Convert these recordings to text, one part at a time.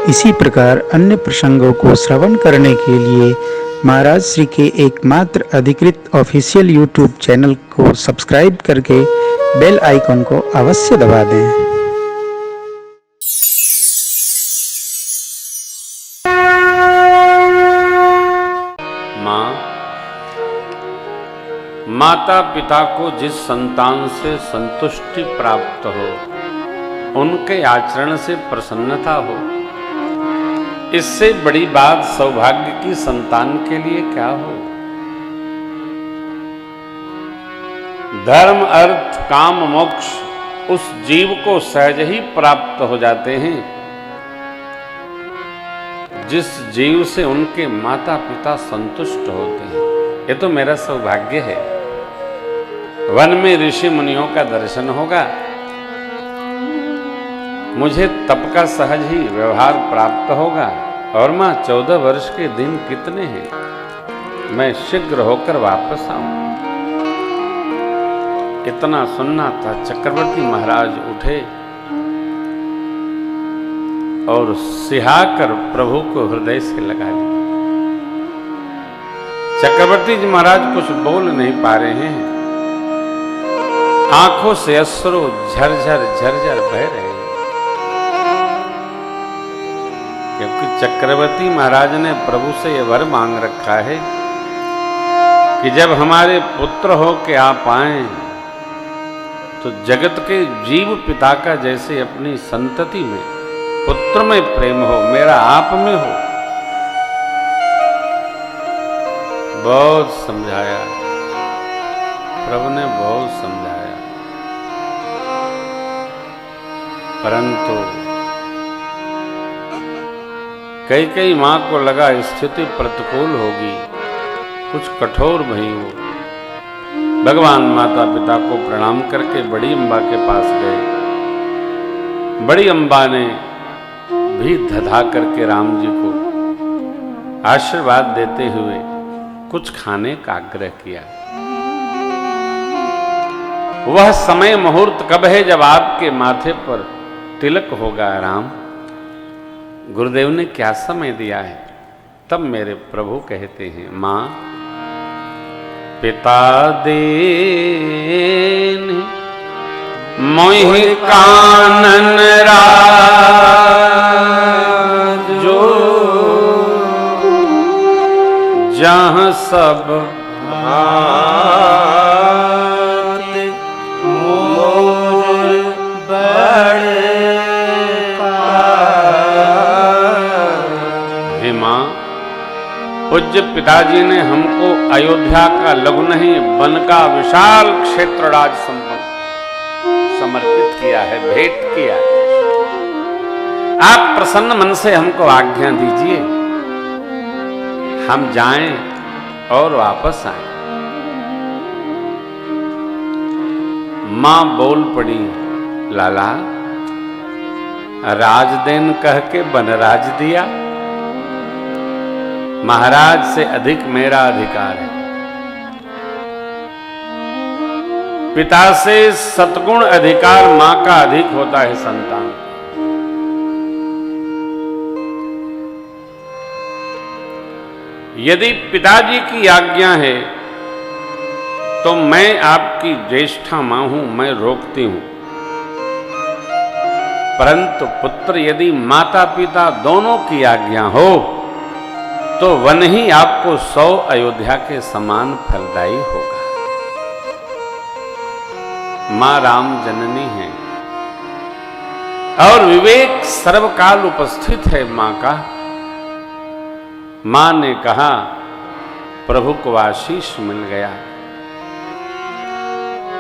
इसी प्रकार अन्य प्रसंगों को श्रवण करने के लिए महाराज श्री के एकमात्र अधिकृत ऑफिशियल यूट्यूब चैनल को सब्सक्राइब करके बेल आइकन को अवश्य दबा दें। माता पिता को जिस संतान से संतुष्टि प्राप्त हो, उनके आचरण से प्रसन्नता हो, इससे बड़ी बात सौभाग्य की संतान के लिए क्या हो। धर्म अर्थ काम मोक्ष उस जीव को सहज ही प्राप्त हो जाते हैं जिस जीव से उनके माता पिता संतुष्ट होते हैं। ये तो मेरा सौभाग्य है। वन में ऋषि मुनियों का दर्शन होगा, मुझे तप का सहज ही व्यवहार प्राप्त होगा। और मां 14 वर्ष के दिन कितने हैं, मैं शीघ्र होकर वापस आऊं। इतना सुनना था। चक्रवर्ती महाराज उठे और सिहाकर प्रभु को हृदय से लगा लिया। चक्रवर्ती जी महाराज कुछ बोल नहीं पा रहे हैं, आंखों से अश्रु झरझर झरझर बह रहे हैं, क्योंकि चक्रवर्ती महाराज ने प्रभु से यह वर मांग रखा है कि जब हमारे पुत्र हो के आप आए तो जगत के जीव पिता का जैसे अपनी संतति में पुत्र में प्रेम हो, मेरा आप में हो। बहुत समझाया प्रभु ने, बहुत समझाया, परंतु कई मां को लगा स्थिति प्रतिकूल होगी, कुछ कठोर भई हो। भगवान माता पिता को प्रणाम करके बड़ी अम्बा के पास गए। बड़ी अम्बा ने भी धधा करके राम जी को आशीर्वाद देते हुए कुछ खाने का आग्रह किया। वह समय मुहूर्त कब है जब आपके माथे पर तिलक होगा राम? गुरुदेव ने क्या समय दिया है? तब मेरे प्रभु कहते हैं, मां पिता देन मोहि कानन राजो, जहाँ सब पूज्य पिताजी ने हमको अयोध्या का लघु नहीं वन का विशाल क्षेत्र राज समर्पित किया है, भेंट किया है। आप प्रसन्न मन से हमको आज्ञा दीजिए, हम जाएं और वापस आएं। मां बोल पड़ी, लाला राजदेन कह के बनराज दिया, महाराज से अधिक मेरा अधिकार है। पिता से सतगुण अधिकार मां का अधिक होता है संतान। यदि पिताजी की आज्ञा है तो मैं आपकी ज्येष्ठा मां हूं, मैं रोकती हूं। परंतु पुत्र यदि माता पिता दोनों की आज्ञा हो तो वन ही आपको 100 अयोध्या के समान फलदायी होगा। मां राम जननी है और विवेक सर्वकाल उपस्थित है मां का। मां ने कहा, प्रभु को आशीष मिल गया।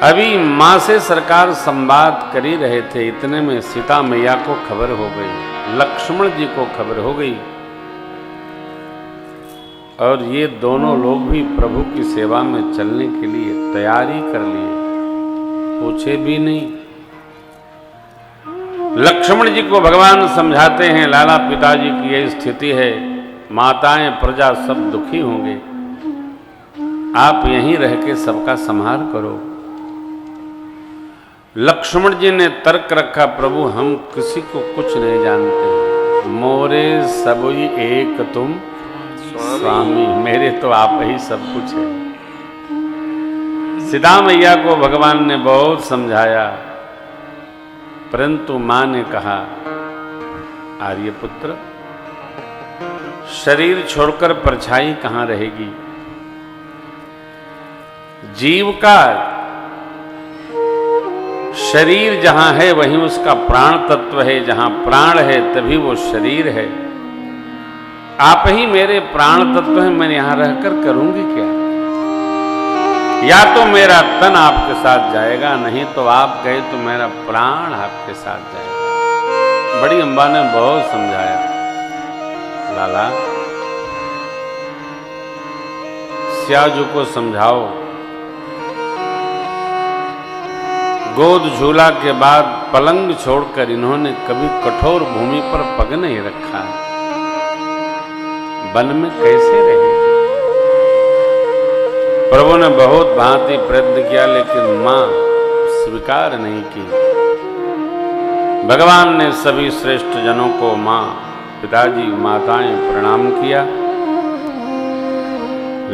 अभी मां से सरकार संवाद कर ही रहे थे, इतने में सीता मैया को खबर हो गई, लक्ष्मण जी को खबर हो गई, और ये दोनों लोग भी प्रभु की सेवा में चलने के लिए तैयारी कर लिए, पूछे भी नहीं। लक्ष्मण जी को भगवान समझाते हैं, लाला पिताजी की यह स्थिति है, माताएं प्रजा सब दुखी होंगे, आप यहीं रह के सबका संहार करो। लक्ष्मण जी ने तर्क रखा, प्रभु हम किसी को कुछ नहीं जानते, मोह मोरे सबुई एक तुम स्वामी, मेरे तो आप ही सब कुछ है। सीता मैया को भगवान ने बहुत समझाया, परंतु मां ने कहा, आर्यपुत्र, शरीर छोड़कर परछाई कहां रहेगी? जीव का शरीर जहां है वहीं उसका प्राण तत्व है, जहां प्राण है तभी वो शरीर है। आप ही मेरे प्राण तत्व हैं, मैं यहां रहकर करूंगी क्या? या तो मेरा तन आपके साथ जाएगा, नहीं तो आप गए तो मेरा प्राण आपके साथ जाएगा। बड़ी अम्बा ने बहुत समझाया, लाला स्याजू को समझाओ, गोद झूला के बाद पलंग छोड़कर इन्होंने कभी कठोर भूमि पर पग नहीं रखा, वन में कैसे रहेगी? प्रभु ने बहुत भांति प्रयत्न किया, लेकिन मां स्वीकार नहीं की। भगवान ने सभी श्रेष्ठ जनों को, मां, पिताजी, माताएं प्रणाम किया।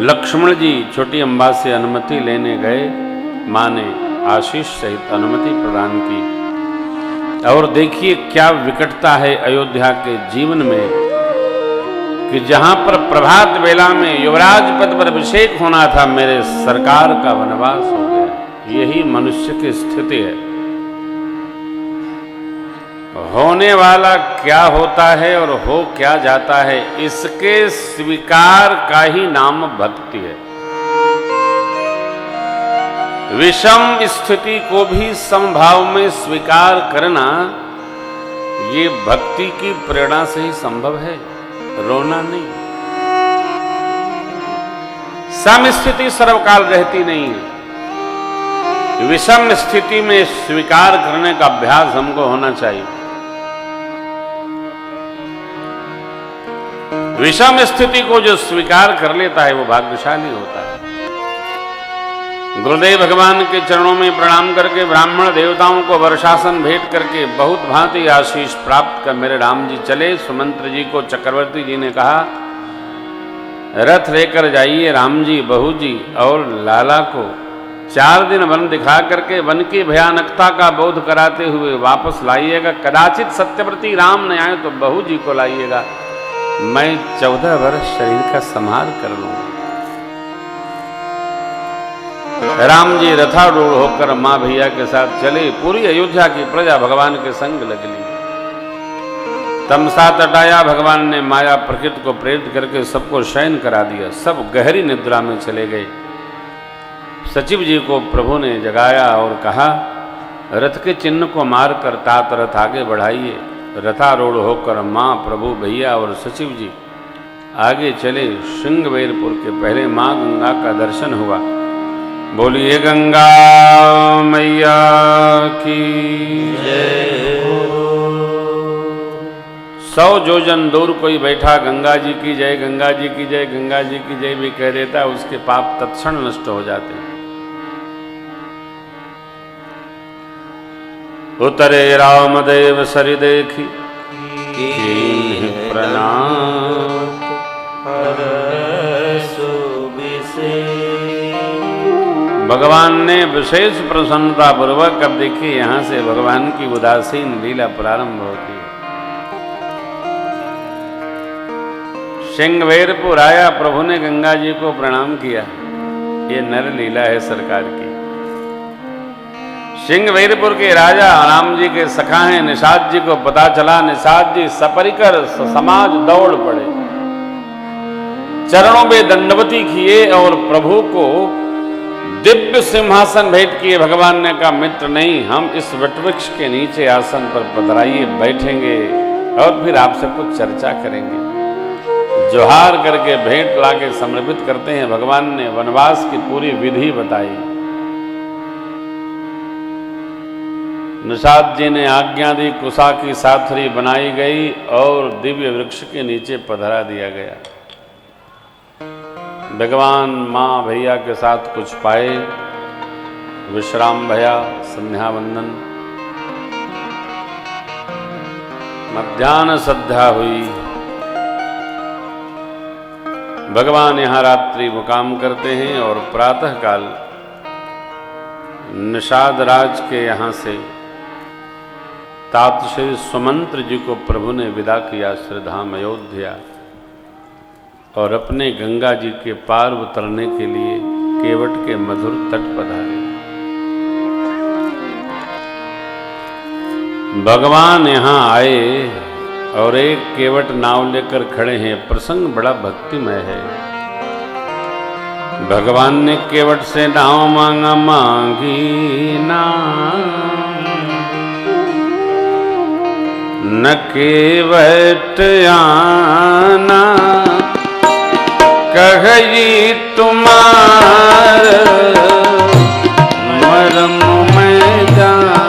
लक्ष्मण जी छोटी अम्बा से अनुमति लेने गए, मां ने आशीष सहित अनुमति प्रदान की। और देखिए क्या विकटता है अयोध्या के जीवन में कि जहां पर प्रभात वेला में युवराज पद पर अभिषेक होना था, मेरे सरकार का वनवास हो गया। यही मनुष्य की स्थिति है। होने वाला क्या होता है और हो क्या जाता है, इसके स्वीकार का ही नाम भक्ति है। विषम स्थिति को भी समभाव में स्वीकार करना, ये भक्ति की प्रेरणा से ही संभव है, रोना नहीं। सम स्थिति सर्वकाल रहती नहीं है। विषम स्थिति में स्वीकार करने का अभ्यास हमको होना चाहिए। विषम स्थिति को जो स्वीकार कर लेता है वो भाग्यशाली होता है। गुरुदेव भगवान के चरणों में प्रणाम करके, ब्राह्मण देवताओं को वर्षासन भेंट करके बहुत भांति आशीष प्राप्त कर मेरे राम जी चले। सुमंत्र जी को चक्रवर्ती जी ने कहा, रथ लेकर जाइए राम जी, बहू जी और लाला को 4 दिन वन दिखा करके वन की भयानकता का बोध कराते हुए वापस लाइएगा। कदाचित सत्यव्रती राम न आए तो बहू जी को लाइएगा, मैं 14 वर्ष शरीर का संहार कर लूंगा। राम जी रथारूढ़ होकर मां भैया के साथ चले। पूरी अयोध्या की प्रजा भगवान के संग लगली। तमसा तटाया, भगवान ने माया प्रकृति को प्रेरित करके सबको शयन करा दिया। सब गहरी निद्रा में चले गए। सचिव जी को प्रभु ने जगाया और कहा, रथ के चिन्ह को मारकर तात रथ आगे बढ़ाइए। रथारूढ़ होकर मां, प्रभु, भैया और सचिव जी आगे चले। श्रृंगवेरपुर के पहले मां गंगा का दर्शन हुआ। बोलिए गंगा मैया की जय हो। 100 योजन दूर कोई बैठा गंगा जी की जय, गंगा जी की जय, गंगा जी की जय भी कह देता है, उसके पाप तत्क्षण नष्ट हो जाते हैं। उतरे रामदेव सरि देखी प्रणाम, भगवान ने विशेष प्रसन्नता पूर्वक, अब देखिए यहां से भगवान की उदासीन लीला प्रारंभ होती है। श्रृंगवेरपुर आया, प्रभु ने गंगा जी को प्रणाम किया। ये नर लीला है सरकार की। श्रृंगवेरपुर के राजा राम जी के सखा हैं। निषाद जी को पता चला, निषाद जी सपरिकर समाज दौड़ पड़े, चरणों में दंडवती किए और प्रभु को दिव्य सिंहासन भेंट किए। भगवान ने कहा, मित्र नहीं, हम इस वटवृक्ष के नीचे आसन पर पधराइए, बैठेंगे और फिर आपसे कुछ चर्चा करेंगे। जोहार करके भेंट लाके समर्पित करते हैं। भगवान ने वनवास की पूरी विधि बताई। निषाद जी ने आज्ञा दी, कुशा की साथरी बनाई गई और दिव्य वृक्ष के नीचे पधरा दिया गया। भगवान माँ भैया के साथ कुछ पाए, विश्राम भया, संध्या वंदन। मध्याह्न संध्या हुई। भगवान यहाँ रात्रि मुकाम करते हैं और प्रातः काल निषाद राज के यहाँ से तात श्री सुमंत्र जी को प्रभु ने विदा किया श्रीधाम अयोध्या, और अपने गंगा जी के पार उतरने के लिए केवट के मधुर तट पधारे। भगवान यहाँ आए और एक केवट नाव लेकर खड़े हैं। प्रसंग बड़ा भक्तिमय है। भगवान ने केवट से नाव मांगा, मांगी ना न केवट आना, कही तुम्हार मरम में जाना।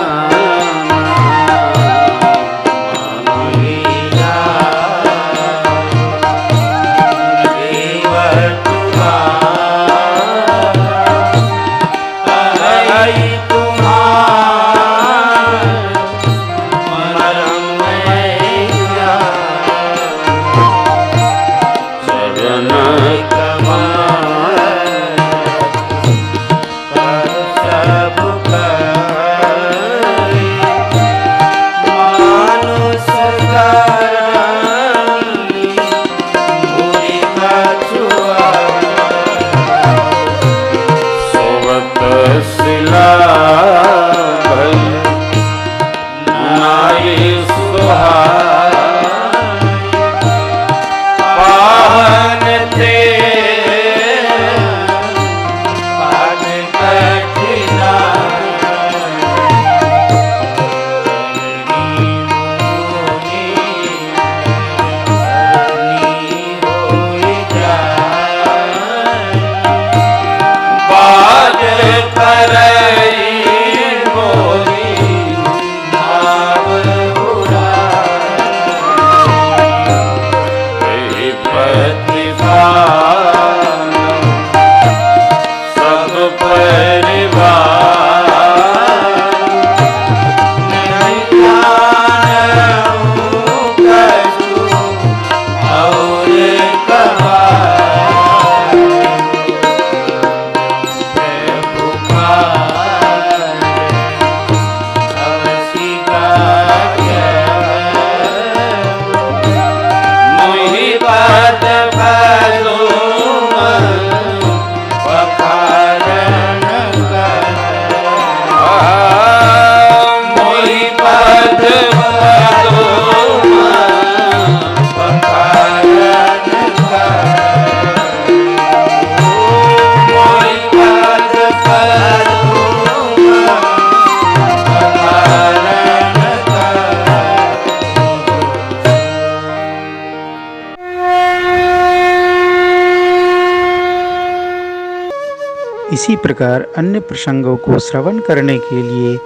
इसी प्रकार अन्य प्रसंगों को श्रवण करने के लिए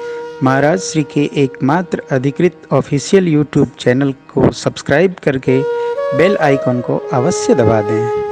महाराज श्री के एकमात्र अधिकृत ऑफिशियल यूट्यूब चैनल को सब्सक्राइब करके बेल आइकन को अवश्य दबा दें।